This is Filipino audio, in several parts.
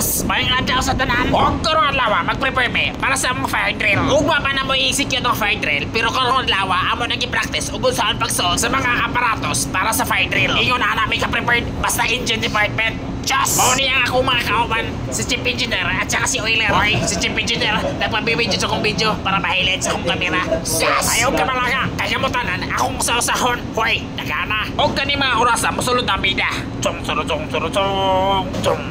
boss, may adlaw sa tanan. Huwag karoon lawa, mag-prepare me para sa mga fire drill. Ugwa pa na mo i-execute ang fire drill, pero karoon lawa, amo nag-i-practice ugod saan pagsuot sa mga aparatos para sa fire drill. Ingon na namin ka-prepared, basta engine department. Just! Mao niya ako mga kauban, si Chief Engineer at saka si Oiler. Hoy, si Chief Engineer, nagpabibidyo sa kong video para ma-highlight sa akong kamera. Yes! Ayaw ka malaga, kaya mo tanan, akong usahon. Hoy, nagana. O ka ni mga orasa, musulod ang bida. Chong, chong, chong, chong, chong, chong.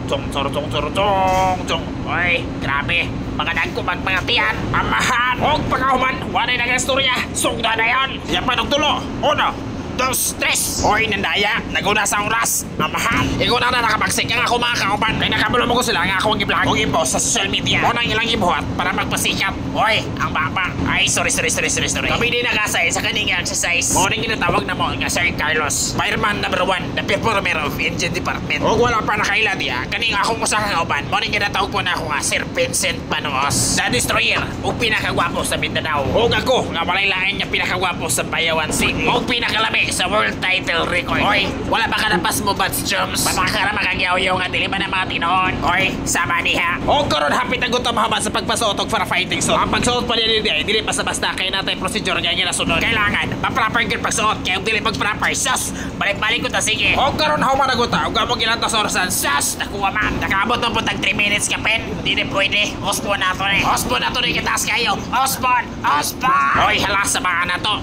Chong, chong, chong, chong, chong, chong. Hoy, grabe. Mga nagkumag mga tiyan, amahan. Huwag pagkauman, wanay nagastorya. Sugda na yan. Yan pa nagtulo. Uno. 2, 3. Hoy, nandaya. Naguna sa oras. Amahan. Ikaw na nakapagsik ang ako mga kauban. Kaya nakabulo mo ko sila nga akong i-vlog o i-post sa social media. O nang ilang ibuhat para magpasikat. Hoy, ang baba. Ay, sorry. Kami din nakasay sa kaning exercise. O nang ginatawag na mo nga Sir Carlos. Fireman number 1, the performer of engine department. O wala pa nakaila diya. Kaning akong usa ka kauban. O nang ginatawag po na ako nga Sir Vincent Panoos. The Destroyer. O pinakagwapo sa Mindanao. O ako nga walay lain niya pinakagwapo sa Bayawan City. O pinakalami sa world title record. Hoy, wala ba ka na pas mo bats jumps? Pataka na makagyaw-yaw nga dili ba na mga tinoon? Hoy, sama niha. O karon hapit ang gutom haman sa pagpasuot og para fighting suit. Ang pagsuot pa dili dili basta-basta kay natay procedure nga ginasunod. Kailangan ma-proper gyud pagsuot kay og dili pag-proper sus. Balik-balik ko ta sige. O karon haw managuta og amo gilantas orasan sus. Nakuha man. Nakaabot na po tag 3 minutes ka pen. Dili pwede. Ospo na to ni. Ospo na to ni kitas kayo. Ospo. Hoy, halas sa mga na to.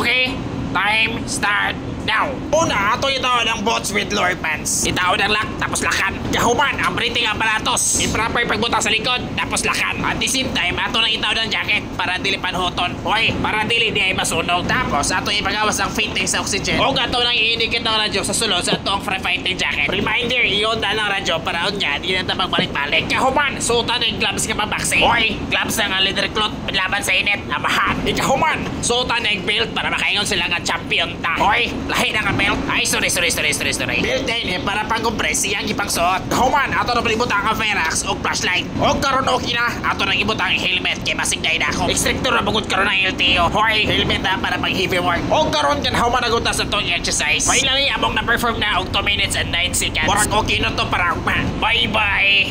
Okay? Time start now. Una, ato itaw ng bots with lower pants. Itaw ng lock, tapos lakan. Kahuman, ang breathing aparatos. Improper pagbuta sa likod, tapos lakan. At the same time, ato na itaw ng jacket para dili panhuton. Hoy, para dili di ay masunog. Tapos, ato ipagawas ang fitting sa oxygen. O ato nang i-indicate ng radyo sa sulod sa atong free-fighting jacket. Reminder, iyon ng radyo para huwag niya, di na ito magbalik-balik. Kahuman, suotan ng gloves ka pabaksi. Hoy, gloves ng leather cloth, panlaban sa init. Amahan. Ikahuman, suotan ng belt para makaingon sila nga champion ta. Hoy, lahi na ka belt. Ay, sorry. Belt din eh, para pang-compress siyang ipang-suot. Kahuman, ato na palibutang ang Ferax o flashlight. O karon okay na, ato na ibutang helmet kay masigday na ako. Extractor na bagod karon ng LTO. Hoy, helmet na para pang-heavy work. O karon kan human nagunta sa tong exercise. Finally, among na-perform na og 2 minutes and 9 seconds. Murag okay na to para ugma. Bye-bye!